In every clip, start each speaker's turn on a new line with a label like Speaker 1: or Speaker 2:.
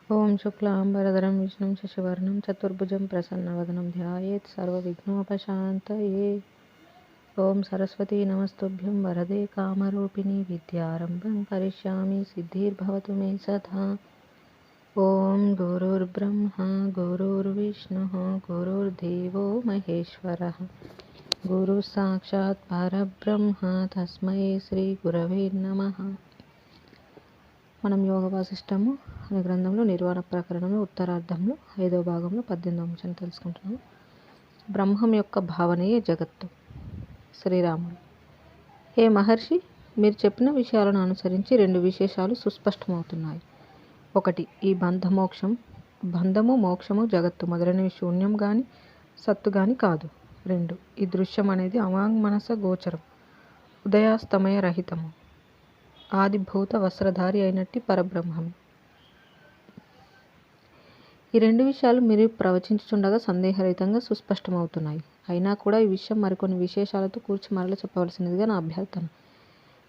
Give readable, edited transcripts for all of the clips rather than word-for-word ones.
Speaker 1: ఓం శుక్లాంబరధరం విష్ణుం శశివర్ణం చతుర్భుజం ప్రసన్నవదనం ధ్యాయేత్ సర్వవిఘ్నోపశాంతయే. ఓం సరస్వతీ నమస్తుభ్యం వరదే కామరూపిణి విద్యారంభం కరిష్యామి సిద్ధిర్భవతు మే సదా. ఓం గురుర్బ్రహ్మ గురుర్విష్ణుః గురుర్దేవో మహేశ్వరః గురు సాక్షాత్ పరబ్రహ్మ తస్మై శ్రీ గురవే నమః. మనం యోగ వాసిష్టము అనే గ్రంథంలో నిర్వాణ ప్రకరణంలో ఉత్తరార్ధంలో 5వ భాగంలో 18వ అంశం తెలుసుకుంటున్నాము. బ్రహ్మం యొక్క భావనయే జగత్తు. శ్రీరాముడు: హే మహర్షి, మీరు చెప్పిన విషయాలను అనుసరించి 2 విశేషాలు సుస్పష్టమవుతున్నాయి. 1, ఈ బంధము మోక్షము జగత్తు మొదలైనవి శూన్యం గాని సత్తు గాని కాదు. 2, ఈ దృశ్యం అనేది అవాంగ్మనస గోచరం, ఉదయాస్తమయ రహితము, ఆదిభూత వస్త్రధారి అయినట్టి పరబ్రహ్మము. ఈ 2 విషయాలు మీరు ప్రవచించుచుండగా సందేహరహితంగా సుస్పష్టమవుతున్నాయి. అయినా కూడా ఈ విషయం మరికొన్ని విశేషాలతో కూర్చి మరల చెప్పవలసినదిగా నా అభ్యర్థన.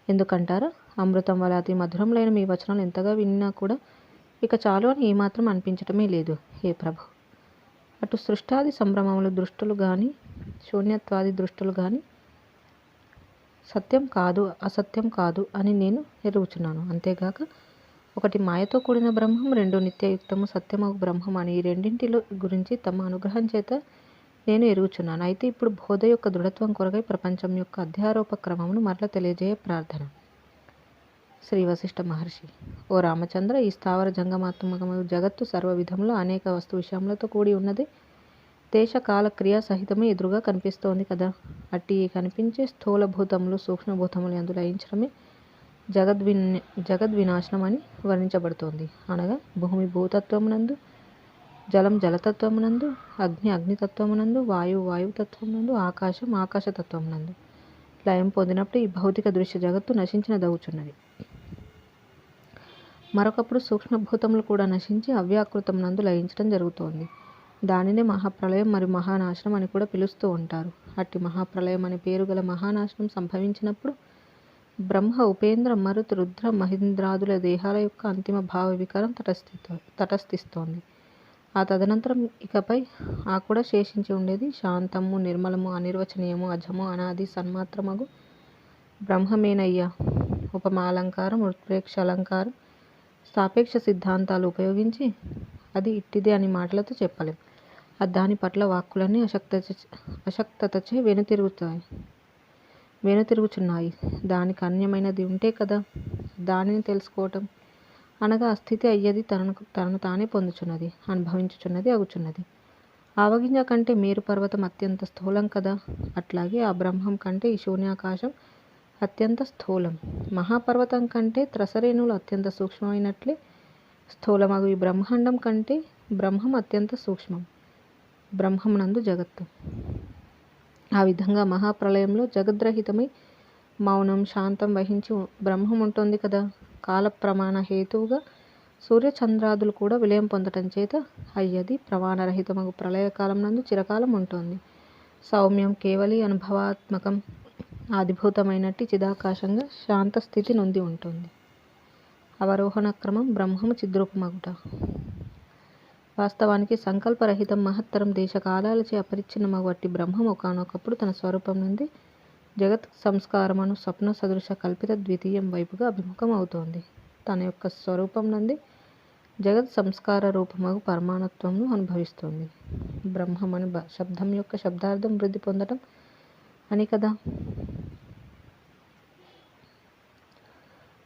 Speaker 1: ఎందుకంటారా? అమృతం వల్ల అతి మధురంలైన మీ వచనాలు ఎంతగా విన్నా కూడా ఇక చాలు అని ఏమాత్రం అనిపించటమే లేదు. హే ప్రభు, అటు సృష్టాది సంభ్రమములు దృష్టులు గాని శూన్యత్వాది దృష్టులు గాని సత్యం కాదు, అసత్యం కాదు అని నేను ఎరుగుచున్నాను. అంతేగాక 1 మాయతో కూడిన బ్రహ్మం, 2 నిత్యయుక్తము సత్యమగు బ్రహ్మం అని ఈ రెండింటిలో గురించి తమ అనుగ్రహం చేత నేను ఎరుగుచున్నాను. అయితే ఇప్పుడు బోధ యొక్క దృఢత్వం కొరకై ప్రపంచం యొక్క అధ్యారోప క్రమమును మరల తెలియజేయ ప్రార్థన. శ్రీ వశిష్ఠ మహర్షి: ఓ రామచంద్ర, ఈ స్థావర జంగమాత్మకము జగత్తు సర్వ విధములో అనేక వస్తు విషయములతో కూడి ఉన్నది. దేశ కాల క్రియా సహితమే ఎదురుగా కనిపిస్తోంది కదా. అట్టి కనిపించే స్థూలభూతములు సూక్ష్మభూతములు యందు లయించడమే జగద్వినాశనం అని వర్ణించబడుతోంది. అనగా భూమి భూతత్వమునందు, జలం జలతత్వమునందు, అగ్ని అగ్నితత్వమునందు, వాయువు వాయుతత్వమునందు, ఆకాశం ఆకాశతత్వమునందు లయం పొందినప్పుడు ఈ భౌతిక దృశ్య జగత్తు నశించినదవుచున్నది. మరొకప్పుడు సూక్ష్మభూతములు కూడా నశించి అవ్యాకృతమునందు లయించడం జరుగుతోంది. దానినే మహాప్రళయం మరియు మహానాశనం అని కూడా పిలుస్తూ ఉంటారు. అట్టి మహాప్రళయం అనే పేరు గల మహానాశనం సంభవించినప్పుడు బ్రహ్మ, ఉపేంద్ర, మరుత్, రుద్ర, మహేంద్రాదుల దేహాల యొక్క అంతిమ భావ వికారం తటస్థిస్తోంది. ఆ తదనంతరం ఇకపై ఆ కూడా శేషించి ఉండేది శాంతము, నిర్మలము, అనిర్వచనీయము, అజము, అనాది, సన్మాత్రమగు బ్రహ్మమేనయ్యా. ఉపమాలంకారం, ఉత్ప్రేక్ష అలంకారం, సాపేక్ష సిద్ధాంతాలు ఉపయోగించి అది ఇట్టిదే అని మాటలతో చెప్పలేం. దాని పట్ల వాక్కులన్నీ అశక్తతచే వెనుతిరుగుచున్నాయి. దానికి అన్యమైనది ఉంటే కదా దానిని తెలుసుకోవటం. అనగా ఆ స్థితి అయ్యేది తనను తానే పొందుచున్నది, అనుభవించుచున్నది, అగుచున్నది. ఆవగింజ కంటే మేరు పర్వతం అత్యంత స్థూలం కదా. అట్లాగే ఆ బ్రహ్మం కంటే ఈ శూన్యాకాశం అత్యంత స్థూలం. మహాపర్వతం కంటే త్రసరేణువులు అత్యంత సూక్ష్మమైనట్లే స్థూలమగు ఈ బ్రహ్మాండం కంటే బ్రహ్మం అత్యంత సూక్ష్మం. బ్రహ్మమునందు జగత్తు. ఆ విధంగా మహాప్రళయంలో జగద్రహితమై మౌనం శాంతం వహించి బ్రహ్మం ఉంటుంది కదా. కాల ప్రమాణ హేతువుగా సూర్యచంద్రాదులు కూడా విలయం పొందటం చేత అయ్యది ప్రమాణరహితమగు ప్రళయకాలం నందు చిరకాలం ఉంటుంది. సౌమ్యం, కేవలి, అనుభవాత్మకం, ఆదిభూతమైనట్టి చిదాకాశంగా శాంత స్థితి నొంది ఉంటుంది. అవరోహణ క్రమం బ్రహ్మము చిద్రూపమగుట. వాస్తవానికి సంకల్పరహితం మహత్తరం దేశకాలాలచే అపరిచ్ఛిన్నమగు అట్టి బ్రహ్మం ఒకానొకప్పుడు తన స్వరూపం నుండి జగత్ సంస్కారమును స్వప్న సదృశ కల్పిత ద్వితీయం వైపుగా అభిముఖం అవుతోంది. తన యొక్క స్వరూపం నుండి జగత్ సంస్కార రూపమగు పరమాణత్వమును అనుభవిస్తోంది. బ్రహ్మమను శబ్దం యొక్క శబ్దార్థం వృద్ధి పొందటం అని కదా.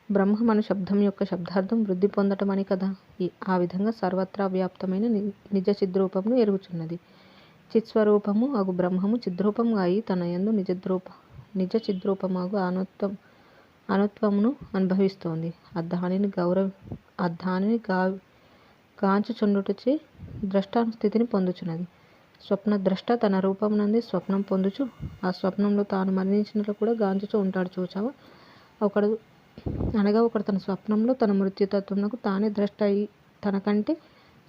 Speaker 1: బ్రహ్మమను శబ్దం యొక్క శబ్దార్థం వృద్ధి పొందటం అని కదా. ఆ విధంగా సర్వత్రా వ్యాప్తమైన నిజ చిద్రూపమును ఎరుగుచున్నది. చిత్స్వరూపము అగు బ్రహ్మము చిద్రూపంగా అయి తన యందు నిజ చిద్రూపమగు అనుత్వమును అనుభవిస్తోంది. దానిని గాంచుచుండుటచే ద్రష్టానుస్థితిని పొందుచున్నది. స్వప్న ద్రష్ట తన రూపం నుండి స్వప్నం పొందుచు ఆ స్వప్నంలో తాను మరణించినట్లు కూడా గాంచుచూ ఉంటాడు. చూచావా? ఒకడు తన స్వప్నంలో తన మృత్యుతత్వమునకు తానే ద్రష్ట అయి తనకంటే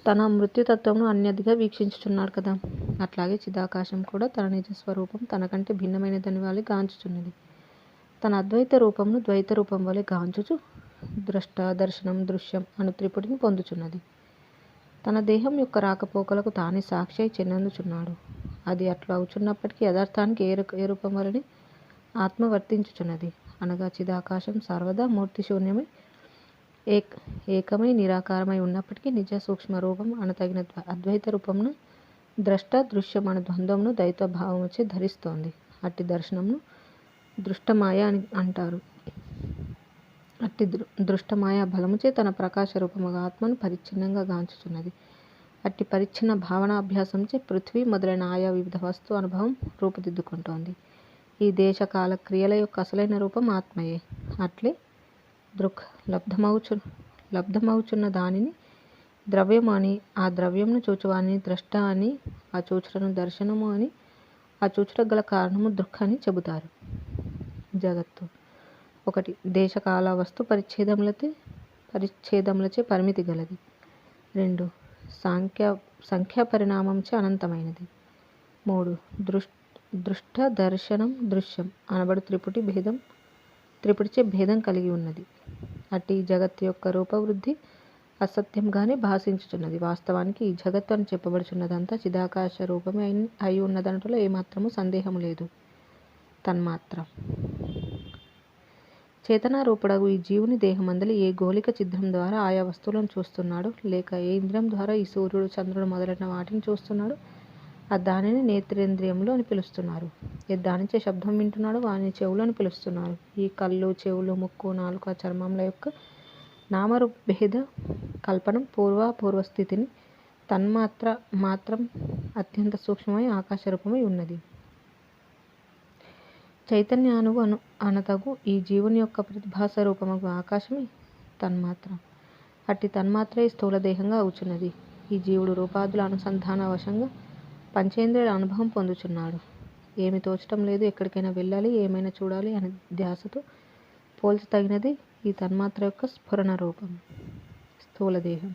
Speaker 1: తన మృత్యుతత్వమును అన్యదిగా వీక్షించుచున్నాడు కదా. అట్లాగే చిదాకాశం కూడా తన నిజస్వరూపం తనకంటే భిన్నమైనదని వలె గాంచుచున్నది. తన అద్వైత రూపమును ద్వైత రూపం వలె గాంచుచు ద్రష్ట, దర్శనం, దృశ్యం అను త్రిపుటిని పొందుచున్నది. తన దేహం యొక్క రాకపోకలకు తానే సాక్షి అయి చెందుచున్నాడు. అది అట్లా అవుచున్నప్పటికీ యథార్థానికి ఏ రూపం వలనే ఆత్మ వర్తించుచున్నది. అనగా చిదాకాశం సర్వదా మూర్తిశూన్యమై ఏకమై నిరాకారమై ఉన్నప్పటికీ నిజ సూక్ష్మ రూపం అనతగిన అద్వైత రూపమును ద్రష్ట దృశ్యం అను ద్వంద్వమును దైత్వభావముచే ధరిస్తోంది. అట్టి దర్శనమును దృష్టమాయ అని అంటారు. అట్టి దృష్టమాయా బలముచే తన ప్రకాశ రూపముగా ఆత్మను పరిచ్ఛిన్నంగా గాంచుచున్నది. అట్టి పరిచ్ఛిన్న భావనాభ్యాసంచే పృథ్వీ మొదలైన ఆయా వివిధ వస్తు అనుభవం రూపుదిద్దుకుంటోంది. ఈ దేశకాల క్రియల యొక్క అసలైన రూపం ఆత్మయే. అట్లే లబ్ధమవుచున్న దానిని ద్రవ్యము అని, ఆ ద్రవ్యమును చూచువానిని ద్రష్ట అని, ఆ చూచుటను దర్శనము అని, ఆ చూచుటకు గల కారణము దృక్ అని చెబుతారు. జగత్తు 1. దేశకాల వస్తు పరిచ్ఛేదములచే పరిమితి గలది. 2. సంఖ్యా పరిణామంచే అనంతమైనది. 3. దృష్ట దర్శనం దృశ్యం అనబడు త్రిపుటిచే భేదం కలిగి ఉన్నది. అట్టి జగత్తు యొక్క రూపవృద్ధి అసత్యంగానే భాషించుచున్నది. వాస్తవానికి ఈ జగత్తు అని చెప్పబడుచున్నదంతా చిదాకాశ రూపమే అయి ఉన్నదనటలో ఏమాత్రము సందేహము లేదు. తన్మాత్ర చేతనారూపుడగు ఈ జీవుని దేహమందలి ఏ గోళిక ఛిద్రం ద్వారా ఆయా వస్తువులను చూస్తున్నాడు, లేక ఏ ఇంద్రియం ద్వారా ఈ సూర్యుడు చంద్రుడు మొదలైన వాటిని చూస్తున్నాడు, ఆ దానిని నేత్రేంద్రియములు అని పిలుస్తున్నారు. ఏ దానిచే శబ్దం వింటున్నాడు వాని చెవులు అని పిలుస్తున్నారు. ఈ కళ్ళు, చెవులు, ముక్కు, నాలుక, చర్మముల యొక్క నామరూప భేద కల్పనం పూర్వస్థితిని తన్మాత్ర మాత్రం అత్యంత సూక్ష్మమై ఆకాశరూపమై ఉన్నది. చైతన్యానువు అనతగు ఈ జీవుని యొక్క ప్రతిభాస రూపమగు ఆకాశమే తన్మాత్ర. అట్టి తన్మాత్రే స్థూలదేహంగా అవుచున్నది. ఈ జీవుడు రూపాదుల అనుసంధాన వశంగా పంచేంద్రియాల అనుభవం పొందుచున్నాడు. ఏమి తోచటం లేదు, ఎక్కడికైనా వెళ్ళాలి, ఏమైనా చూడాలి అనే ధ్యాసతో పోల్చతగినది ఈ తన్మాత్ర యొక్క స్ఫురణ రూపం స్థూలదేహం.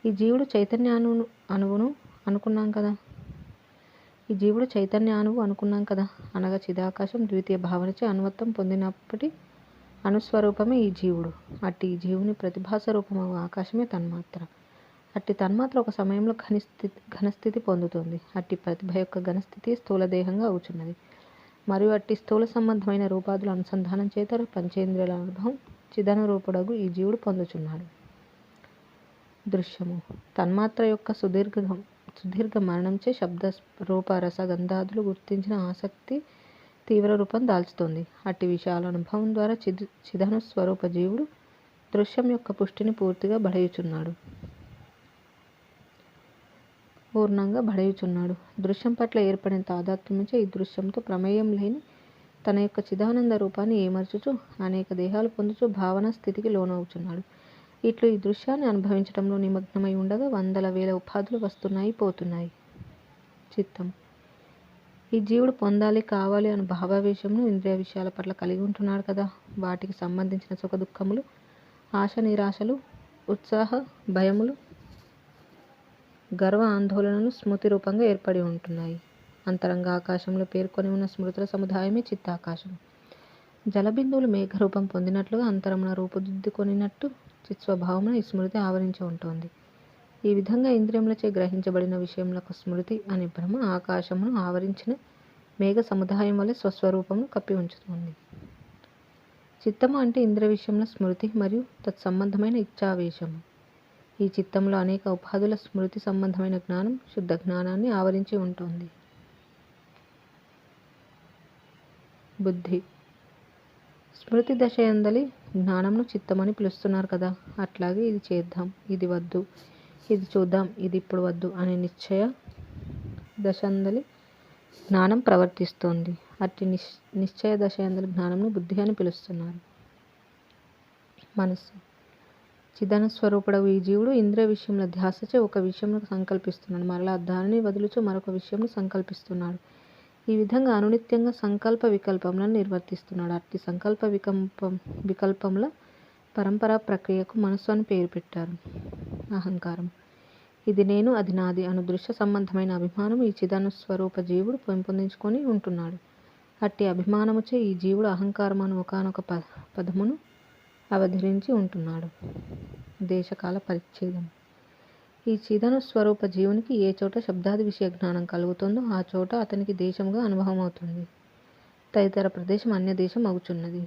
Speaker 1: ఈ జీవుడు చైతన్య అణువును అనుకున్నాం కదా. అనగా చిదాకాశం ద్వితీయ భావనచే అనువత్తం పొందినప్పటి అనుస్వరూపమే ఈ జీవుడు. అట్టి ఈ జీవుని ప్రతిభాస రూపమగు ఆకాశమే తన్మాత్ర. అట్టి తన్మాత్ర ఒక సమయంలో ఘనస్థితి పొందుతుంది. అట్టి ప్రతిభ యొక్క ఘనస్థితి స్థూలదేహంగా అవుచున్నది. మరియు అట్టి స్థూల సంబంధమైన రూపాదుల అనుసంధానం చేత పంచేంద్రియాల అనుభవం చిదనురూపుడగు ఈ జీవుడు పొందుచున్నాడు. దృశ్యము తన్మాత్ర యొక్క సుదీర్ఘ మరణంచే శబ్ద రూప రస గంధాదులు గుర్తించిన ఆసక్తి తీవ్ర రూపం దాల్చుతుంది. అట్టి విశాల అనుభవం ద్వారా చిదనుస్వరూప జీవుడు దృశ్యం యొక్క పుష్టిని పూర్ణంగా బడయుచున్నాడు. దృశ్యం పట్ల ఏర్పడిన తాదాత్మ్యముచే ఈ దృశ్యంతో ప్రమేయం లేని తన యొక్క చిదానంద రూపాన్ని ఏమర్చుచు అనేక దేహాలు పొందుచు భావనా స్థితికి లోనవుచున్నాడు. ఇట్లు ఈ దృశ్యాన్ని అనుభవించడంలో నిమగ్నమై ఉండగా వందల వేల ఉపాధులు వస్తున్నాయి, పోతున్నాయి. చిత్తం ఈ జీవుడు పొందాలి, కావాలి అను భావావేశమును ఇంద్రియ విషయాల పట్ల కలిగి ఉంటున్నాడు కదా. వాటికి సంబంధించిన సుఖ దుఃఖములు, ఆశ నిరాశలు, ఉత్సాహ భయములు, గర్వ ఆందోళనలు స్మృతి రూపంగా ఏర్పడి ఉంటున్నాయి. అంతరంగ ఆకాశంలో పేర్కొని ఉన్న స్మృతుల సముదాయమే చిత్తాకాశం. జలబిందువులు మేఘరూపం పొందినట్లుగా అంతరమున రూపుదిద్దుకొనినట్టు చిత్స్వభావమున ఈ స్మృతి ఆవరించి ఉంటుంది. ఈ విధంగా ఇంద్రియములచే గ్రహించబడిన విషయములకు స్మృతి అనే భ్రమ ఆకాశమును ఆవరించిన మేఘ సముదాయం వలె స్వస్వరూపమును కప్పి ఉంచుతుంది. చిత్తము అంటే ఇంద్రియ విషయముల స్మృతి మరియు తత్సంబంధమైన ఇచ్ఛావేశము. ఈ చిత్తంలో అనేక ఉపాధుల స్మృతి సంబంధమైన జ్ఞానం శుద్ధ జ్ఞానాన్ని ఆవరించి ఉంటుంది. బుద్ధి స్మృతి దశయందలి జ్ఞానంను చిత్తమని పిలుస్తున్నారు కదా. అట్లాగే ఇది చేద్దాం, ఇది వద్దు, ఇది చూద్దాం, ఇది ఇప్పుడు వద్దు అనే నిశ్చయ దశందలి జ్ఞానం ప్రవర్తిస్తోంది. అట్టి నిశ్చయ దశయందలి జ్ఞానంను బుద్ధి అని పిలుస్తున్నారు. మనస్సు చిదనుస్వరూపుడవు ఈ జీవుడు ఇంద్రియ విషయముల ధ్యాసచే ఒక విషయంలో సంకల్పిస్తున్నాడు, మరలా దానిని వదులుచు మరొక విషయంలో సంకల్పిస్తున్నాడు. ఈ విధంగా అనునిత్యంగా సంకల్ప వికల్పములను నిర్వర్తిస్తున్నాడు. అట్టి సంకల్ప వికల్పముల పరంపరా ప్రక్రియకు మనస్సు అని పేరు పెట్టారు. అహంకారం ఇది నేను, అది నాది అను దృశ్య సంబంధమైన అభిమానం ఈ చిదనుస్వరూప జీవుడు పెంపొందించుకొని ఉంటున్నాడు. అట్టి అభిమానముచే ఈ జీవుడు అహంకారమను ఒకానొక పదమును అవధరించి ఉంటున్నాడు. దేశకాల పరిచ్ఛేదం ఈ చిదను స్వరూప జీవునికి ఏ చోట శబ్దాది విషయ జ్ఞానం కలుగుతుందో ఆ చోట అతనికి దేశముగా అనుభవం అవుతుంది. తదితర ప్రదేశం అన్య దేశం అవుచున్నది.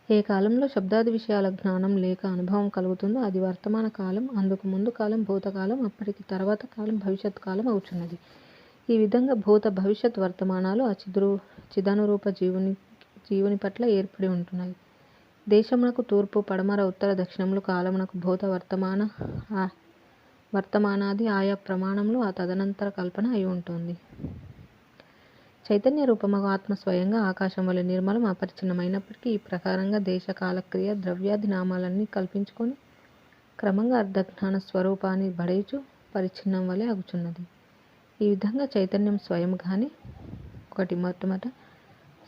Speaker 1: ఏ కాలంలో శబ్దాది విషయాల జ్ఞానం లేక అనుభవం కలుగుతుందో అది వర్తమాన కాలం, అందుకు ముందు కాలం భూతకాలం, అప్పటికి తర్వాత కాలం భవిష్యత్ కాలం అవుచున్నది. ఈ విధంగా భూత భవిష్యత్ వర్తమానాలు ఆ చిదనురూప జీవుని పట్ల ఏర్పడి ఉంటున్నాయి. దేశమునకు తూర్పు, పడమర, ఉత్తర, దక్షిణములు కాలమునకు భూత వర్తమానాది ఆయా ప్రమాణములు ఆ తదనంతర కల్పన అయి ఉంటుంది. చైతన్య రూపమగు ఆత్మ స్వయంగా ఆకాశం వలె నిర్మలం అపరిచ్ఛిన్నమైనప్పటికీ ఈ ప్రకారంగా దేశ కాలక్రియ ద్రవ్యాది నామాలన్నీ కల్పించుకొని క్రమంగా అర్ధజ్ఞాన స్వరూపాన్ని బడేచు పరిచ్ఛిన్నం వలె అగుచున్నది. ఈ విధంగా చైతన్యం స్వయంగానే 1 మొట్టమొదట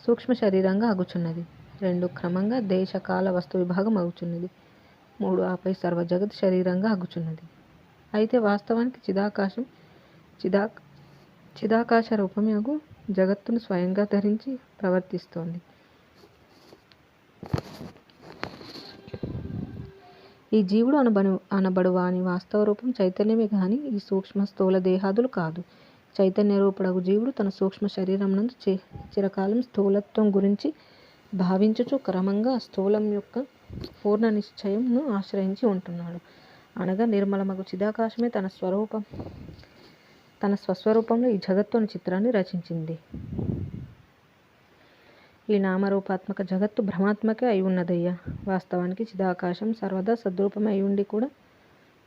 Speaker 1: సూక్ష్మ శరీరంగా అగుచున్నది. 2 క్రమంగా దేశ కాల వస్తు విభాగం అగుచున్నది. 3 ఆపై సర్వ జగత్ శరీరంగా అగుచున్నది. అయితే వాస్తవానికి చిదాకాశ రూపమగు జగత్తును స్వయంగా ధరించి ప్రవర్తిస్తోంది. ఈ జీవుడు అనబడు వాని వాస్తవ రూపం చైతన్యమే గాని ఈ సూక్ష్మ స్థూల దేహాదులు కాదు. చైతన్య రూపుడగు జీవుడు తన సూక్ష్మ శరీరం నందు చిరకాలం స్థూలత్వం గురించి భావించుచు క్రమంగా స్థూలం యొక్క పూర్ణ నిశ్చయంను ఆశ్రయించి ఉంటున్నాడు. అనగా నిర్మలమగు చిదాకాశమే తన స్వస్వరూపంలో ఈ జగత్తు చిత్రాన్ని రచించింది. ఈ నామరూపాత్మక జగత్తు భ్రమాత్మకే అయి ఉన్నదయ్యా. వాస్తవానికి చిదాకాశం సర్వదా సద్రూపమే అయి ఉండి కూడా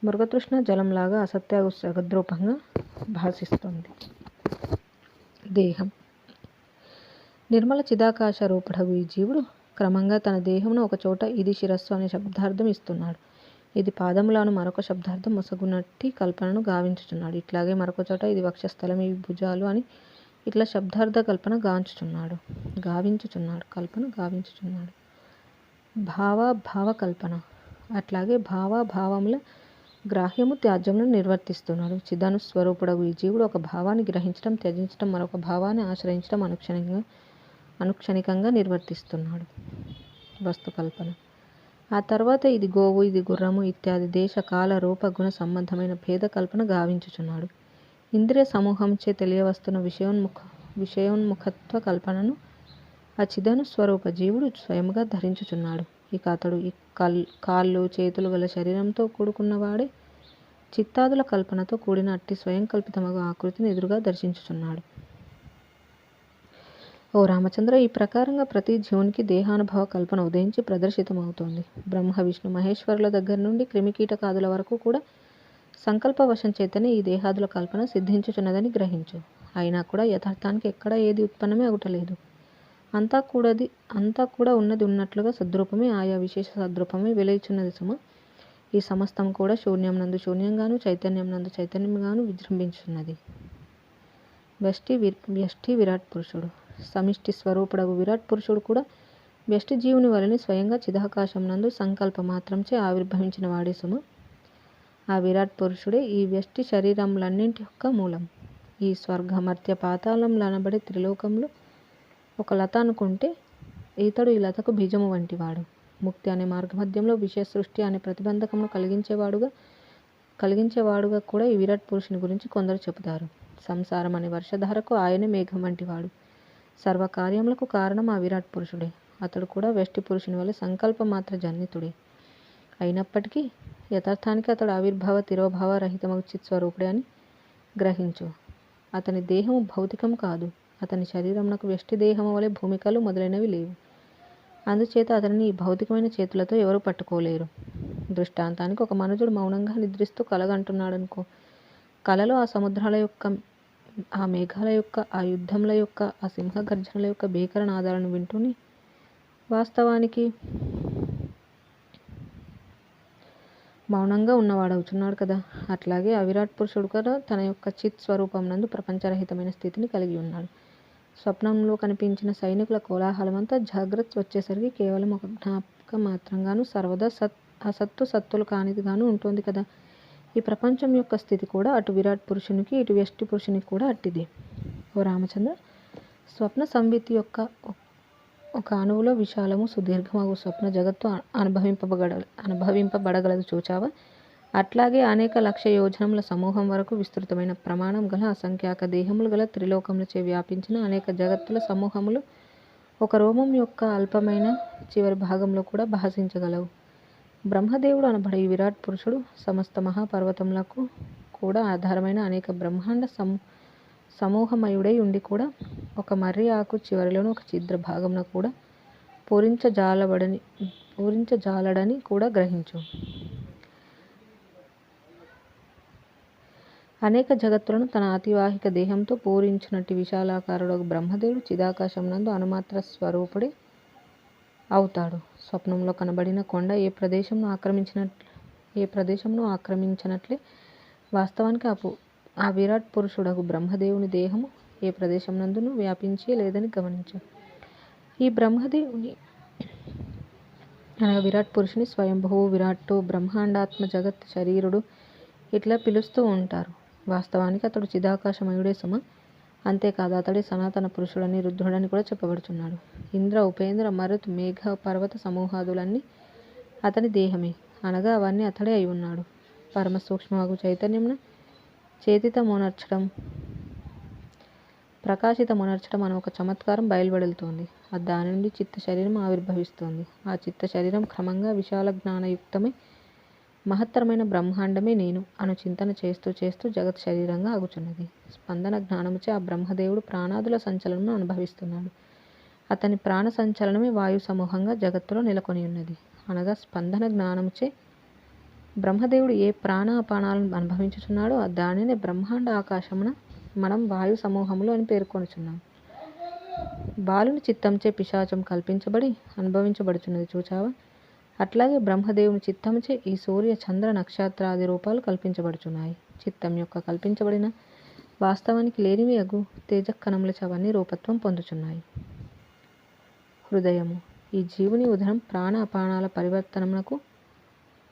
Speaker 1: మృగతృష్ణ జలంలాగా అసత్యాగు జగద్రూపంగా భాషిస్తుంది. దేహం నిర్మల చిదాకాశ రూపుడగు ఈ జీవుడు క్రమంగా తన దేహమును ఒకచోట ఇది శిరస్సు అనే శబ్దార్థం ఇస్తున్నాడు. ఇది పాదములను మరొక శబ్దార్థం మొసగునట్టి కల్పనను గావించుచున్నాడు. ఇట్లాగే మరొక చోట ఇది వక్షస్థలం, ఇవి భుజాలు అని ఇట్లా శబ్దార్థ కల్పన గావించుచున్నాడు. భావ కల్పన అట్లాగే భావముల గ్రాహ్యము త్యాజ్యములను నిర్వర్తిస్తున్నాడు. చిదను స్వరూపుడగు ఈ జీవుడు ఒక భావాన్ని గ్రహించడం, త్యజించడం, మరొక భావాన్ని ఆశ్రయించడం అనుక్షణికంగా నిర్వర్తిస్తున్నాడు. వస్తు కల్పన ఆ తర్వాత ఇది గోవు, ఇది గుర్రము ఇత్యాది దేశ కాల రూప గుణ సంబంధమైన భేద కల్పన గావించుచున్నాడు. ఇంద్రియ సమూహంచే తెలియవస్తున్న విషయోన్ముఖత్వ కల్పనను ఆ చిదను స్వరూప జీవుడు స్వయముగా ధరించుచున్నాడు. ఇక అతడు ఈ కాళ్ళు చేతులు గల శరీరంతో కూడుకున్నవాడే చిత్తాదుల కల్పనతో కూడిన అట్టి స్వయం కల్పితమగు ఆకృతిని ఎదురుగా దర్శించుచున్నాడు. ఓ రామచంద్ర, ఈ ప్రకారంగా ప్రతి జీవునికి దేహానుభవ కల్పన ఉదయించి ప్రదర్శితమవుతోంది. బ్రహ్మ విష్ణు మహేశ్వరుల దగ్గర నుండి క్రిమికీటకాదుల వరకు కూడా సంకల్పవశం చేతనే ఈ దేహాదుల కల్పన సిద్ధించుచున్నదని గ్రహించు. అయినా కూడా యథార్థానికి ఎక్కడ ఏది ఉత్పన్నమే అగుటలేదు. అంతా కూడా ఉన్నది ఉన్నట్లుగా సద్రూపమే, ఆయా విశేష సద్రూపమే వెలయుచున్నది సుమ. ఈ సమస్తం కూడా శూన్యం నందు శూన్యంగాను, చైతన్యం నందు చైతన్యంగాను విజృంభించున్నది. వ్యష్టి విరాట్ పురుషుడు సమిష్టి స్వరూపుడగు విరాట్ పురుషుడు కూడా వ్యష్టి జీవుని వలనే స్వయంగా చిదాకాశం నందు సంకల్ప మాత్రంచే ఆవిర్భవించిన వాడే సుమ. ఆ విరాట్ పురుషుడే ఈ వ్యష్టి శరీరములన్నింటి యొక్క మూలం. ఈ స్వర్గమర్త్య పాతాళంలు అనబడే త్రిలోకములు ఒక లత అనుకుంటే ఈతడు ఈ లతకు బీజము వంటివాడు. ముక్తి అనే మార్గమధ్యంలో విషయ సృష్టి అనే ప్రతిబంధకమును కలిగించేవాడుగా కూడా ఈ విరాట్ పురుషుని గురించి కొందరు చెబుతారు. సంసారం అనే వర్షధారకు ఆయనే మేఘం వంటివాడు. సర్వకార్యములకు కారణం ఆ విరాట్ పురుషుడే. అతడు కూడా వ్యష్టి పురుషుని వలె సంకల్ప మాత్ర జన్నితుడే. అయినప్పటికీ యథార్థానికి అతడు ఆవిర్భావ తిరోభావ రహితమగు చిత్స్వరూపుడే అని గ్రహించు. అతని దేహము భౌతికం కాదు. అతని శరీరమునకు వ్యష్టి దేహము వలె భూమికలు మొదలైనవి లేవు. అందుచేత అతనిని ఈ భౌతికమైన చేతులతో ఎవరు పట్టుకోలేరు. దృష్టాంతానికి ఒక మనుజుడు మౌనంగా నిద్రిస్తూ కలగంటున్నాడనుకో. కలలో ఆ సముద్రాల యొక్క, ఆ మేఘాల యొక్క, ఆ యుద్ధముల యొక్క, ఆ సింహ గర్జనల యొక్క భీకర నాదాలను వింటూనే వాస్తవానికి మౌనంగా ఉన్నవాడవుచున్నాడు కదా. అట్లాగే ఆ విరాట్ పురుషుడు కూడా తన యొక్క చిత్ స్వరూపం నందు ప్రపంచరహితమైన స్థితిని కలిగి ఉన్నాడు. స్వప్నంలో కనిపించిన సైనికుల కోలాహలమంతా జాగ్రత్త వచ్చేసరికి కేవలం ఒక జ్ఞాపక మాత్రంగాను సర్వదా అసత్తు సత్తులు కానిదిగాను ఉంటుంది కదా. ఈ ప్రపంచం యొక్క స్థితి కూడా అటు విరాట్ పురుషునికి ఇటు వ్యష్టి పురుషునికి కూడా అట్టిదే. ఓ రామచంద్ర, స్వప్న సంవిత్తి యొక్క ఒక అణువులో విశాలము సుదీర్ఘమగు స్వప్న జగత్తు అనుభవింపబడగలదు చూచావా. అట్లాగే అనేక లక్ష యోజనముల సమూహం వరకు విస్తృతమైన ప్రమాణం గల అసంఖ్యాక దేహములు గల త్రిలోకములచే వ్యాపించిన అనేక జగత్తుల సమూహములు ఒక రోమం యొక్క అల్పమైన చివరి భాగంలో కూడా భాషించగలవు. బ్రహ్మదేవుడు అనబడే ఈ విరాట్ పురుషుడు సమస్త మహాపర్వతములకు కూడా ఆధారమైన అనేక బ్రహ్మాండ సమూహమయుడై ఉండి కూడా ఒక మర్రి ఆకు చివరిలోని ఒక ఛిద్ర భాగమున కూడా పూరించజాలడని కూడా గ్రహించు. అనేక జగత్తులను తన అతివాహిక దేహంతో పూరించినట్టి విశాలాకారుడు బ్రహ్మదేవుడు చిదాకాశమునందు అనుమాత్ర స్వరూపుడే అవుతాడు. స్వప్నంలో కనబడిన కొండ ఏ ప్రదేశమును ఆక్రమించినట్లే వాస్తవానికి ఆ విరాట్ పురుషుడగు బ్రహ్మదేవుని దేహము ఏ ప్రదేశమునందును వ్యాపించి లేదని గమనించు. ఈ బ్రహ్మదేవుని అనగా విరాట్ పురుషుని స్వయంభువు, విరాట్టు, బ్రహ్మాండాత్మ, జగత్ శరీరుడు ఇట్లా పిలుస్తూ ఉంటారు. వాస్తవానికి అతడు చిదాకాశమయుడే సుమ. అంతేకాదు అతడే సనాతన పురుషుడని, రుద్రుడని కూడా చెప్పబడుచున్నాడు. ఇంద్ర, ఉపేంద్ర, మరుత్, మేఘ, పర్వత సమూహాదులన్నీ అతని దేహమే, అనగా అవన్నీ అతడే అయి ఉన్నాడు. పరమ సూక్ష్మమగు చైతన్యమున ప్రకాశితమునర్చడం అనే ఒక చమత్కారం బయలువెడుతోంది. దాని నుండి చిత్త శరీరం ఆవిర్భవిస్తోంది. ఆ చిత్త శరీరం క్రమంగా విశాల జ్ఞానయుక్తమై మహత్తరమైన బ్రహ్మాండమే నేను అను చింతన చేస్తూ చేస్తూ జగత్ శరీరంగా ఆగుచున్నది. స్పందన జ్ఞానముచే ఆ బ్రహ్మదేవుడు ప్రాణాదుల సంచలనము అనుభవిస్తున్నాడు. అతని ప్రాణ సంచలనమే వాయు సమూహంగా జగత్తులో నెలకొని ఉన్నది. అనగా స్పందన జ్ఞానముచే బ్రహ్మదేవుడు ఏ ప్రాణ అపానాలను అనుభవించుచున్నాడో దానినే బ్రహ్మాండ ఆకాశమున మనం వాయు సమూహములు అని పేర్కొనుచున్నాం. బాలుని చిత్తంచే పిశాచం కల్పించబడి అనుభవించబడుచున్నది చూచావా? అట్లాగే బ్రహ్మదేవుని చిత్తముచే ఈ సూర్య, చంద్ర, నక్షత్రాది రూపాలు కల్పించబడుచున్నాయి. చిత్తం యొక్క కల్పించబడిన వాస్తవానికి లేనివి అగు తేజకణములచే అవన్నీ రూపత్వం పొందుచున్నాయి. హృదయము ఈ జీవుని ఉదరం ప్రాణ అపానాల పరివర్తనమునకు,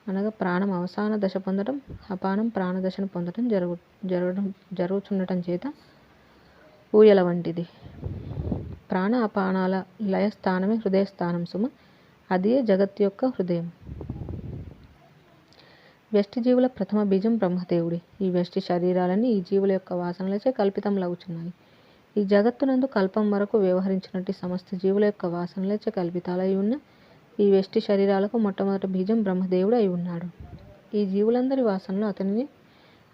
Speaker 1: అనగా ప్రాణం అవసాన దశ పొందటం, అపానం ప్రాణదశను పొందటం జరుగుచుండటం చేత ఊయల వంటిది. ప్రాణ అపానాల లయస్థానమే హృదయస్థానం సుమ. అదే జగత్తు యొక్క హృదయం. వ్యష్టి జీవుల ప్రథమ బీజం బ్రహ్మదేవుడి. ఈ వ్యష్టి శరీరాలన్నీ ఈ జీవుల యొక్క వాసనలచే కల్పితములగుచున్నాయి. ఈ జగత్తునందు కల్పం వరకు వ్యవహరించినట్టు సమస్త జీవుల యొక్క వాసనలచే కల్పితాలై ఉన్న ఈ వ్యష్టి శరీరాలకు మొట్టమొదటి బీజం బ్రహ్మదేవుడు అయి ఉన్నాడు. ఈ జీవులందరి వాసనలు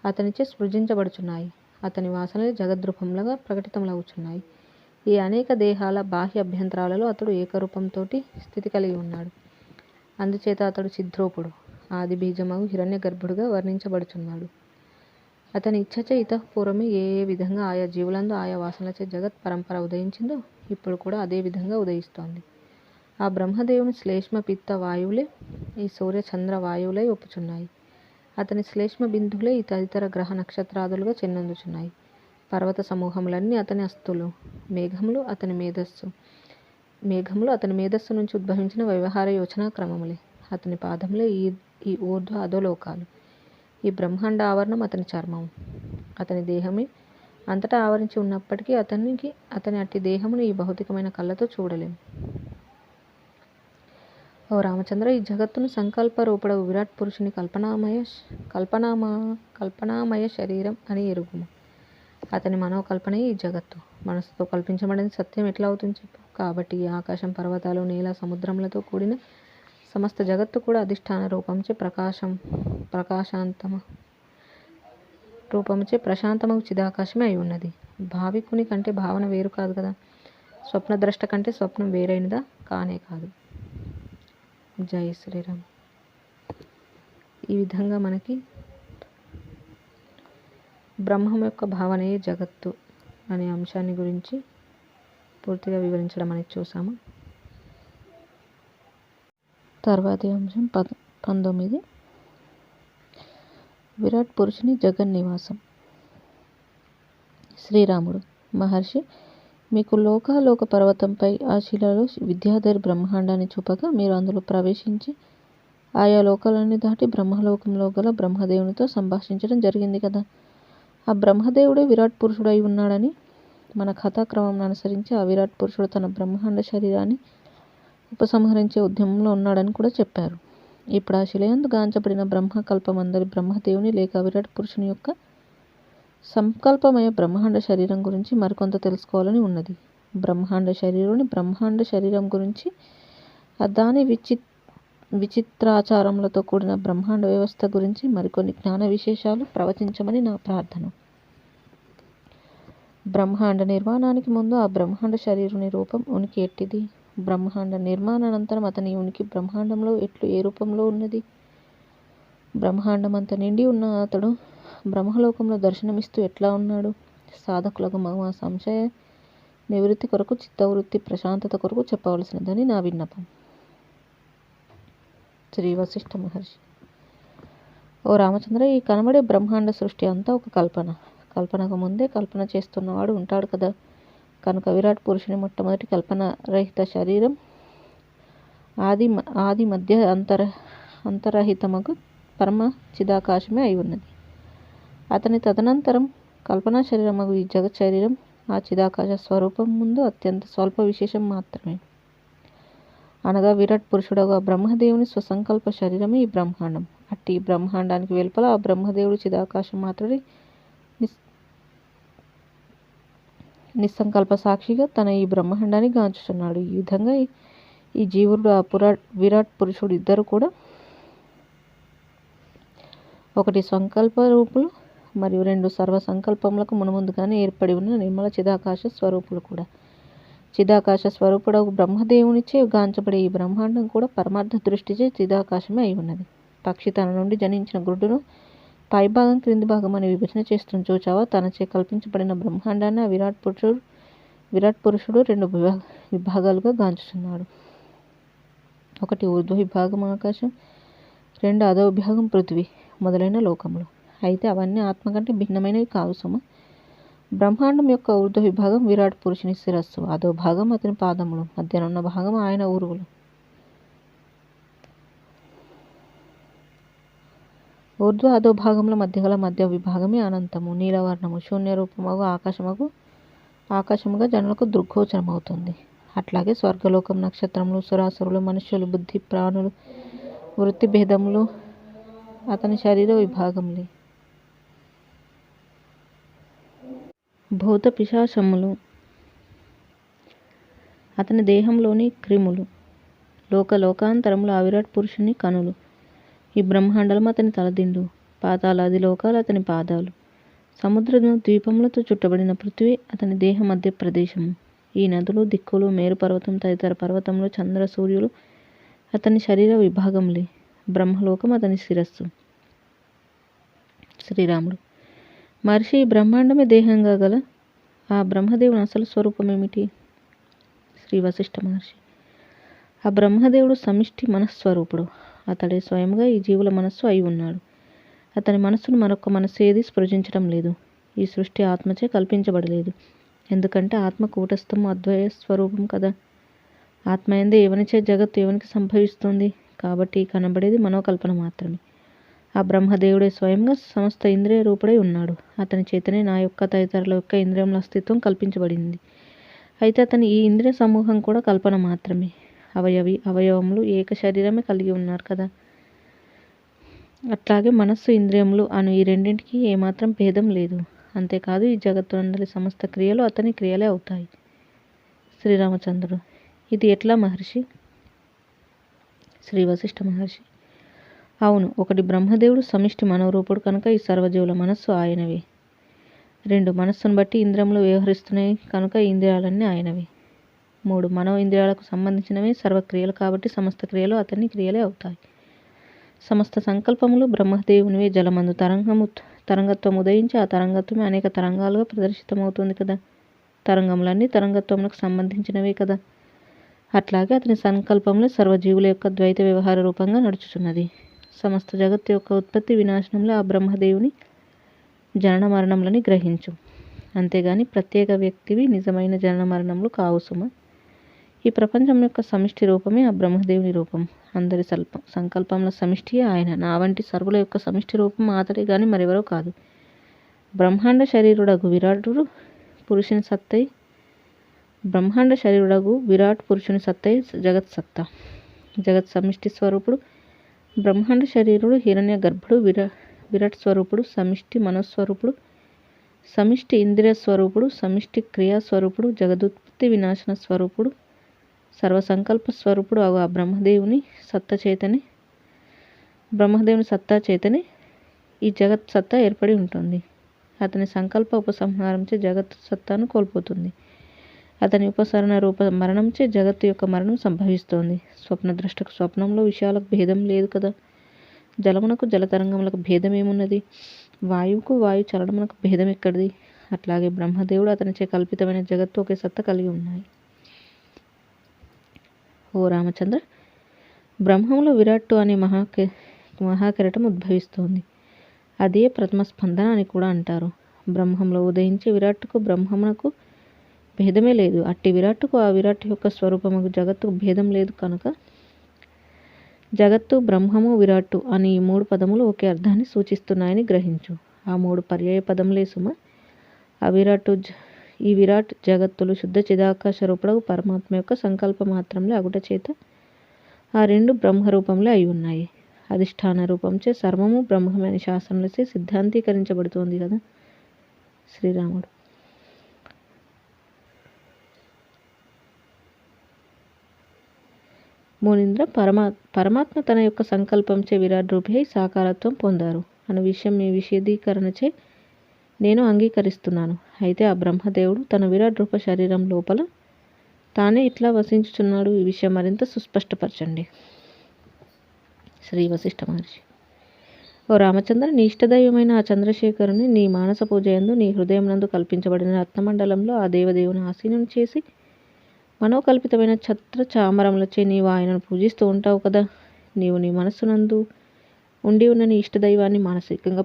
Speaker 1: అతనిచే సృజించబడుచున్నాయి. అతని వాసనలే జగద్రూపములుగా ప్రకటితములగుచున్నాయి. ఈ అనేక దేహాల బాహ్య అభ్యంతరాలలో అతడు ఏకరూపంతోటి స్థితి కలిగి ఉన్నాడు. అందుచేత అతడు చిద్రూపుడు, ఆది బీజమగు హిరణ్య గర్భుడుగా వర్ణించబడుచున్నాడు. అతని ఇచ్ఛచే ఇతఃపూర్వమే ఏ విధంగా ఆయా జీవులందు ఆయా వాసనలచే జగత్ పరంపర ఉదయించిందో ఇప్పుడు కూడా అదే విధంగా ఉదయిస్తోంది. ఆ బ్రహ్మదేవుని శ్లేష్మ పిత్త వాయువులే ఈ సూర్య చంద్ర వాయువులై ఒప్పుచున్నాయి. అతని శ్లేష్మ బిందువులే ఈ తదితర గ్రహ నక్షత్రాదులుగా చెన్నొందుచున్నాయి. పర్వత సమూహములన్నీ అతని అస్థులు, మేఘములు అతని మేధస్సు నుంచి ఉద్భవించిన వ్యవహార యోచనా క్రమములే. అతని పాదములే ఈ ఊర్ధ్వ అధోలోకాలు. ఈ బ్రహ్మాండ ఆవరణం అతని చర్మము. అతని దేహమే అంతటా ఆవరించి ఉన్నప్పటికీ అతని అట్టి దేహమును ఈ భౌతికమైన కళ్ళతో చూడలేము. ఓ రామచంద్ర, ఈ జగత్తును సంకల్ప రూపుడగు విరాట్ పురుషుని కల్పనామయ శరీరం అని ఎరుగుము. అతని మనోకల్పనే ఈ జగత్తు. మనసుతో కల్పించబడిన సత్యం ఎట్లా అవుతుంది చెప్పు. కాబట్టి ఈ ఆకాశం, పర్వతాలు, నేల, సముద్రములతో కూడిన సమస్త జగత్తు కూడా అధిష్టాన రూపముచే ప్రశాంతమగు చిదాకాశమే అయి ఉన్నది. భావికుని కంటే భావన వేరు కాదు కదా. స్వప్నద్రష్ట కంటే స్వప్నం వేరైనదా? కానే కాదు. జై శ్రీరామ్. ఈ విధంగా మనకి బ్రహ్మం యొక్క భావనయే జగత్తు అనే అంశాన్ని గురించి పూర్తిగా వివరించడం అనేది చూసాము. తర్వాతి అంశం 19. విరాట్ పురుషుని జగన్నివాసం. శ్రీరాముడు: మహర్షి, మీకు లోకాలోక పర్వతంపై ఆ శిలలో విద్యాధరి బ్రహ్మాండాన్ని చూపగా మీరు అందులో ప్రవేశించి ఆయా లోకాలన్నీ దాటి బ్రహ్మలోకంలో గల బ్రహ్మదేవునితో సంభాషించడం జరిగింది కదా. ఆ బ్రహ్మదేవుడే విరాట్ పురుషుడు అయి ఉన్నాడని మన కథాక్రమం అనుసరించి ఆ విరాట్ పురుషుడు తన బ్రహ్మాండ శరీరాన్ని ఉపసంహరించే ఉద్యమంలో ఉన్నాడని కూడా చెప్పారు. ఇప్పుడు ఆ శిలయందు గాంచబడిన బ్రహ్మకల్పమందరి బ్రహ్మదేవుని లేక విరాట్ పురుషుని యొక్క సంకల్పమయ బ్రహ్మాండ శరీరం గురించి మరికొంత తెలుసుకోవాలని ఉన్నది. బ్రహ్మాండ శరీరుని బ్రహ్మాండ శరీరం గురించి దాని విచిత్రాచారములతో కూడిన బ్రహ్మాండ వ్యవస్థ గురించి మరికొన్ని జ్ఞాన విశేషాలు ప్రవచించమని నా ప్రార్థన. బ్రహ్మాండ నిర్మాణానికి ముందు ఆ బ్రహ్మాండ శరీరుని రూపం ఉనికి ఎట్టిది? బ్రహ్మాండ నిర్మాణానంతరం అతని ఉనికి బ్రహ్మాండంలో ఏ రూపంలో ఉన్నది? బ్రహ్మాండమంత నిండి ఉన్న అతడు బ్రహ్మలోకంలో దర్శనమిస్తూ ఎట్లా ఉన్నాడు? సాధకులకు మా సంశయ నివృత్తి కొరకు, చిత్తవృత్తి ప్రశాంతత కొరకు చెప్పవలసినదని నా విన్నపం. శ్రీ వశిష్ఠ మహర్షి: ఓ రామచంద్ర, ఈ కనబడే బ్రహ్మాండ సృష్టి అంతా ఒక కల్పన. కల్పనకు ముందే కల్పన చేస్తున్నవాడు ఉంటాడు కదా. కనుక విరాట్ పురుషుని మొట్టమొదటి కల్పన రహిత శరీరం ఆది మధ్య అంతరహితమగు పరమ చిదాకాశమే అయి ఉన్నది. అతని తదనంతరం కల్పనా శరీరమగు ఈ జగత్ శరీరం ఆ చిదాకాశ స్వరూపం ముందు అత్యంత స్వల్ప విశేషం మాత్రమే. అనగా విరాట్ పురుషుడగు ఆ బ్రహ్మదేవుని స్వసంకల్ప శరీరమే ఈ బ్రహ్మాండం. అట్టి ఈ బ్రహ్మాండానికి వెలుపల ఆ బ్రహ్మదేవుడు చిదాకాశం మాత్రమే నిస్సంకల్ప సాక్షిగా తన ఈ బ్రహ్మాండాన్ని గాంచుచున్నాడు. ఈ విధంగా ఈ జీవుడు ఆ విరాట్ పురుషుడు ఇద్దరు కూడా ఒకటి సంకల్ప రూపులు మరియు రెండు సర్వ సంకల్పములకు మునుముందుగానే ఏర్పడి ఉన్న నిర్మల చిదాకాశ స్వరూపులు కూడా. చిదాకాశ స్వరూపుడకు బ్రహ్మదేవునిచే గాంచబడే ఈ బ్రహ్మాండం కూడా పరమార్థ దృష్టిచే చిదాకాశమే అయి ఉన్నది. పక్షి తన నుండి జనించిన గుడ్డును పైభాగం క్రింది భాగం అని విభజన చేస్తుంది చూచావా? తనచే కల్పించబడిన బ్రహ్మాండాన్ని ఆ విరాట్ పురుషుడు రెండు విభాగాలుగా గాంచుచున్నాడు. ఒకటి ఊర్ధ్వ విభాగం ఆకాశం, రెండు అధో విభాగం పృథ్వీ మొదలైన లోకములు. అయితే అవన్నీ ఆత్మ కంటే భిన్నమైనవి కావు సుమ. బ్రహ్మాండం యొక్క ఊర్ధ్వ విభాగం విరాట్ పురుషుని శిరస్సు, అధో భాగం అతని పాదములు, మధ్యనున్న భాగం ఆయన ఊరువులు. ఊర్ధ్వ అధో భాగముల మధ్య గల మధ్య విభాగమే అనంతము, నీలవర్ణము, శూన్య రూపమగు ఆకాశముగా జనులకు దృగ్గోచరమవుతుంది. అట్లాగే స్వర్గలోకం, నక్షత్రములు, సురాసురులు, మనుష్యులు, బుద్ధి, ప్రాణులు, వృత్తి భేదములు అతని శరీర విభాగములే. భూత పిశాచములు అతని దేహంలోని క్రిములు, లోకాంతరములు ఆ విరాట్ పురుషుని కనులు. ఈ బ్రహ్మాండలం అతని తలదిండు, పాతాళాది లోకాలు అతని పాదాలు, సముద్రము ద్వీపములతో చుట్టబడిన పృథ్వీ అతని దేహ మధ్య ప్రదేశము. ఈ నదులు, దిక్కులు, మేరు పర్వతం తదితర పర్వతములు, చంద్ర సూర్యులు అతని శరీర విభాగములే. బ్రహ్మలోకం అతని శిరస్సు. శ్రీరాముడు: మహర్షి, ఈ బ్రహ్మాండమే దేహంగా గల ఆ బ్రహ్మదేవుని అసలు స్వరూపం ఏమిటి? శ్రీ వశిష్ఠ మహర్షి: ఆ బ్రహ్మదేవుడు సమిష్టి మనస్స్వరూపుడు. అతడే స్వయంగా ఈ జీవుల మనస్సు అయి ఉన్నాడు. అతని మనస్సును మరొక మనస్సు ఏది స్పృశించడం లేదు. ఈ సృష్టి ఆత్మచే కల్పించబడలేదు. ఎందుకంటే ఆత్మ కూటస్థము, అద్వయ స్వరూపం కదా. ఆత్మయందే ఎవనిచే జగత్తు ఎవనికి సంభవిస్తుంది. కాబట్టి కనబడేది మనోకల్పన మాత్రమే. ఆ బ్రహ్మదేవుడే స్వయంగా సమస్త ఇంద్రియ రూపుడై ఉన్నాడు. అతని చేతనే నా యొక్క తదితరుల యొక్క ఇంద్రియముల అస్తిత్వం కల్పించబడింది. అయితే అతని ఈ ఇంద్రియ సమూహం కూడా కల్పన మాత్రమే. అవయవములు ఏక శరీరమే కలిగి ఉన్నారు కదా. అట్లాగే మనస్సు, ఇంద్రియములు అను ఈ రెండింటికి ఏమాత్రం భేదం లేదు. అంతేకాదు ఈ జగత్తునందలి సమస్త క్రియలు అతని క్రియలే అవుతాయి. శ్రీరామచంద్రుడు: ఇది ఎట్లా మహర్షి? శ్రీ వశిష్ఠ మహర్షి: అవును, ఒకటి బ్రహ్మదేవుడు సమిష్టి మనోరూపుడు కనుక ఈ సర్వజీవుల మనస్సు ఆయనవే. రెండు, మనస్సును బట్టి ఇంద్రియములు వ్యవహరిస్తున్నాయి కనుక ఈ ఇంద్రియాలన్నీ ఆయనవే. మూడు, మనో ఇంద్రియాలకు సంబంధించినవే సర్వక్రియలు కాబట్టి సమస్త క్రియలు అతని క్రియలే అవుతాయి. సమస్త సంకల్పములు బ్రహ్మదేవునివే. జలమందు తరంగత్వం ఉదయించి ఆ తరంగత్వమే అనేక తరంగాలుగా ప్రదర్శితమవుతుంది కదా. తరంగములన్నీ తరంగత్వములకు సంబంధించినవే కదా. అట్లాగే అతని సంకల్పములే సర్వజీవుల యొక్క ద్వైత వ్యవహార రూపంగా నడుచుచున్నది. సమస్త జగత్తు యొక్క ఉత్పత్తి వినాశనంలో ఆ బ్రహ్మదేవుని జనన మరణములని గ్రహించు. అంతేగాని ప్రత్యేక వ్యక్తివి నిజమైన జనన మరణములు కావు సుమ. ఈ ప్రపంచం యొక్క సమిష్టి రూపమే ఆ బ్రహ్మదేవుని రూపం. అందరి సంకల్పముల సమిష్టియే ఆయన. నా వంటి సర్వుల యొక్క సమిష్టి రూపం అతడే గాని మరెవరో కాదు. బ్రహ్మాండ శరీరుడగు విరాట్ పురుషుని సత్తై జగత్ సత్తా. జగత్ సమిష్టి స్వరూపుడు బ్రహ్మాండ శరీరుడు హిరణ్య గర్భుడు విరాట్ స్వరూపుడు, సమిష్టి మనస్వరూపుడు, సమిష్టి ఇంద్రియ స్వరూపుడు, సమిష్టి క్రియాస్వరూపుడు, జగదుత్పత్తి వినాశన స్వరూపుడు, సర్వసంకల్ప స్వరూపుడు ఆ బ్రహ్మదేవుని సత్తా చేతనే ఈ జగత్ సత్తా ఏర్పడి ఉంటుంది. అతని సంకల్ప ఉపసంహారంచే జగత్ సత్తాను కోల్పోతుంది. అతని ఉపసరణ రూప మరణంచే జగత్తు యొక్క మరణం సంభవిస్తోంది. స్వప్నద్రష్టకు స్వప్నంలో విషయాలకు భేదం లేదు కదా. జలమునకు జలతరంగములకు భేదం ఏమున్నది? వాయువుకు వాయు చలనమునకు భేదం ఎక్కడిది? అట్లాగే బ్రహ్మదేవుడు అతనిచే కల్పితమైన జగత్తు ఒకే సత్తా కలిగి ఉన్నాయి. ఓ రామచంద్ర, బ్రహ్మంలో విరాట్టు అనే మహాకిరటం ఉద్భవిస్తోంది. అదే ప్రథమ స్పందన అని కూడా అంటారు. బ్రహ్మంలో ఉదయించే విరాట్టుకు బ్రహ్మమునకు భేదమే లేదు. అట్టి విరాట్టుకు ఆ విరాట్ యొక్క స్వరూపముకు జగత్తుకు భేదం లేదు కనుక జగత్తు, బ్రహ్మము, విరాట్టు అని ఈ 3 పదములు ఒకే అర్థాన్ని సూచిస్తున్నాయని గ్రహించు. ఆ 3 పర్యాయ పదములే సుమ. ఈ విరాట్ జగత్తులు శుద్ధ చిదాకాశ రూపుడకు పరమాత్మ యొక్క సంకల్ప మాత్రంలో అగుట చేత ఆ 2 బ్రహ్మరూపంలో అయి ఉన్నాయి. అధిష్టాన రూపంచే సర్వము బ్రహ్మమే అని శాస్త్రములచే సిద్ధాంతీకరించబడుతోంది కదా. శ్రీరాముడు. మునీంద్ర, పరమాత్మ తన యొక్క సంకల్పంచే విరాట్ రూపి అయి సాకారత్వం పొందారు అన్న విషయం మీ విశదీకరణచే నేను అంగీకరిస్తున్నాను. అయితే ఆ బ్రహ్మదేవుడు తన విరాట్ రూప శరీరం లోపల తానే ఇట్లా వసించుచున్నాడు. ఈ విషయం మరింత సుస్పష్టపరచండి. శ్రీ వశిష్ఠ మహర్షి. ఓ రామచంద్ర, నీ ఇష్టదైవమైన ఆ చంద్రశేఖరుని నీ మానస పూజయందు నీ హృదయమునందు కల్పించబడిన రత్నమండలంలో ఆ దేవదేవుని ఆసీనం చేసి మనోకల్పితమైన ఛత్ర చామరములచే నీవు ఆయనను పూజిస్తూ ఉంటావు కదా. నీవు నీ మనస్సునందు ఉండి ఉన్న నీ ఇష్టదైవాన్ని మానసికంగా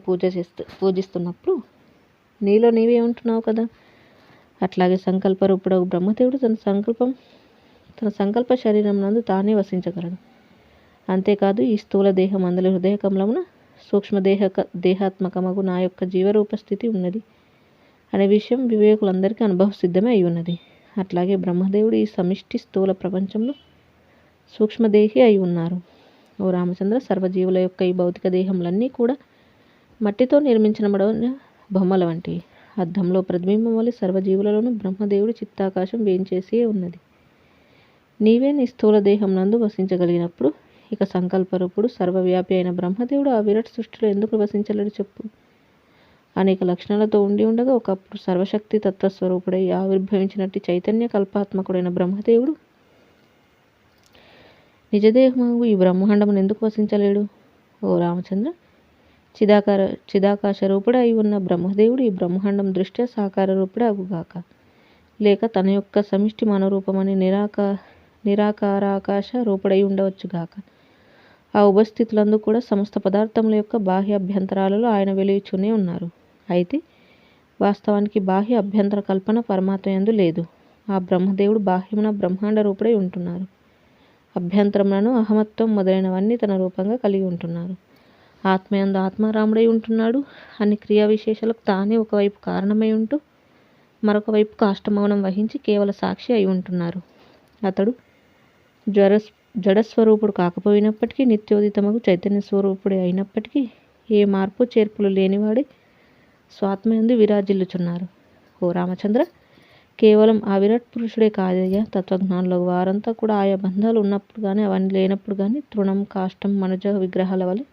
Speaker 1: పూజిస్తున్నప్పుడు నీలో నీవే ఉంటున్నావు కదా. అట్లాగే సంకల్పరూపుడు బ్రహ్మదేవుడు తన సంకల్ప శరీరం నందు తానే వసించగలడు. అంతేకాదు ఈ స్థూల దేహం అందరి హృదయ కమలమున సూక్ష్మ దేహాత్మకమగు నా యొక్క జీవరూప స్థితి ఉన్నది అనే విషయం వివేకులందరికీ అనుభవ సిద్ధమే అయి ఉన్నది. అట్లాగే బ్రహ్మదేవుడు ఈ సమిష్టి స్థూల ప్రపంచంలో సూక్ష్మదేహి అయి ఉన్నారు. ఓ రామచంద్ర, సర్వజీవుల యొక్క ఈ భౌతిక దేహములన్నీ కూడా మట్టితో నిర్మించబడిన బొమ్మల వంటివి. అద్దంలో ప్రతిబింబం వల్ల సర్వజీవులలోనూ బ్రహ్మదేవుడి చిత్తాకాశం వేయించేసి ఉన్నది. నీవే నీ స్థూల దేహం నందు వసించగలిగినప్పుడు ఇక సంకల్పరూపుడు సర్వవ్యాపి అయిన బ్రహ్మదేవుడు ఆ విరాట్ సృష్టిలో ఎందుకు వసించలేడు చెప్పు. అనేక లక్షణాలతో ఉండి ఉండగా ఒకప్పుడు సర్వశక్తి తత్వస్వరూపుడై ఆవిర్భవించినట్టు చైతన్య కల్పాత్మకుడైన బ్రహ్మదేవుడు నిజదేహము ఈ బ్రహ్మాండమును ఎందుకు వసించలేడు? ఓ రామచంద్ర, చిదాకాశ రూపుడు అయి ఉన్న బ్రహ్మదేవుడు ఈ బ్రహ్మాండం దృష్ట్యా సాకార రూపుడే అగుగాక, లేక తన యొక్క సమిష్టి మనోరూపమని నిరాకారాకాశ రూపుడై ఉండవచ్చుగాక. ఆ ఉభస్థితులందు కూడా సమస్త పదార్థముల యొక్క బాహ్య అభ్యంతరాలలో ఆయన వెలుగుచూనే ఉన్నారు. అయితే వాస్తవానికి బాహ్య అభ్యంతర కల్పన పరమాత్మ యందు లేదు. ఆ బ్రహ్మదేవుడు బాహ్యమున బ్రహ్మాండ రూపుడై ఉంటున్నారు. అభ్యంతరములను అహమత్వం మొదలైనవన్నీ తన రూపంగా కలిగి ఉంటున్నారు. ఆత్మయందు ఆత్మారాముడై ఉంటున్నాడు. అన్ని క్రియా విశేషాలకు తానే ఒకవైపు కారణమై ఉంటూ మరొక వైపు కాష్టమౌనం వహించి కేవల సాక్షి అయి ఉంటున్నారు. అతడు జడస్వరూపుడు కాకపోయినప్పటికీ నిత్యోదితమగు చైతన్య స్వరూపుడే అయినప్పటికీ ఏ మార్పు చేర్పులు లేనివాడే స్వాత్మయందు విరాజిల్లుచున్నారు. ఓ రామచంద్ర, కేవలం ఆ విరాట్ పురుషుడే కాదయ్యా, తత్వజ్ఞానులకు వారంతా కూడా ఆయా బంధాలు ఉన్నప్పుడు కానీ అవన్నీ లేనప్పుడు కానీ తృణం, కాష్టం, మనుజ విగ్రహాల వలె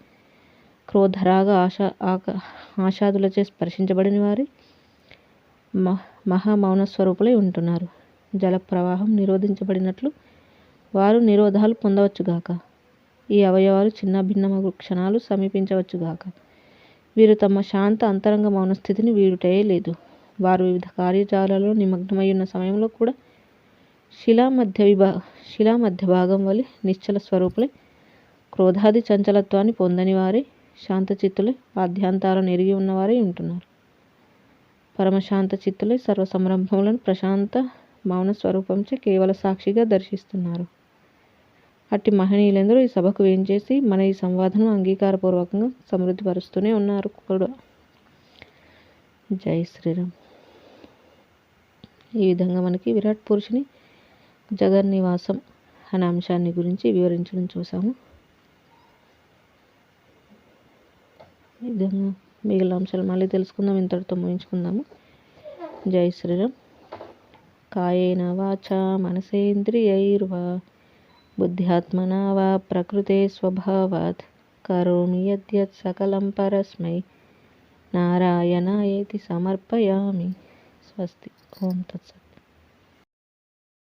Speaker 1: క్రోధరాగ ఆశాదులచే స్పర్శించబడిన వారి మహామౌన స్వరూపులై ఉంటున్నారు. జల ప్రవాహం నిరోధించబడినట్లు వారు నిరోధాలు పొందవచ్చుగాక. ఈ అవయవాలు చిన్న భిన్నమగు క్షణాలు సమీపించవచ్చుగాక. వీరు తమ శాంత అంతరంగ మౌన స్థితిని వీడుటే లేదు. వారు వివిధ కార్యజాలలో నిమగ్నమై ఉన్న సమయంలో కూడా శిలా మధ్య భాగం వలె నిశ్చల స్వరూపులై క్రోధాది చంచలత్వాన్ని పొందని వారే శాంతచిత్తులై ఆద్యాంతాలను ఎరిగి ఉన్నవారై ఉంటున్నారు. పరమశాంత చిత్తులై సర్వ సంరంభములను ప్రశాంత మౌన స్వరూపంచే కేవల సాక్షిగా దర్శిస్తున్నారు. అట్టి మహనీయులందరూ ఈ సభకు వేంచేసి మన ఈ సంవాదను అంగీకారపూర్వకంగా సమృద్ధిపరుస్తూనే ఉన్నారు కూడా. జై శ్రీరామ్. ఈ విధంగా మనకి విరాట్ పురుషుని జగన్నివాసం అనే అంశాన్ని గురించి వివరించడం చూసాము. ఈ విధంగా మిగిలిన అంశాలు మళ్ళీ తెలుసుకుందాం. ఇంతటితో ముగించుకుందాము. జై శ్రీరామ్. కాయేన వాచా మనసేంద్రియైర్వా బుద్ధ్యాత్మనా వా ప్రకృతే స్వభావాత్ కరోమి యద్యత్ సకలం పరస్మై నారాయణాయేతి సమర్పయామి. స్వస్తి. ఓం తత్సత్.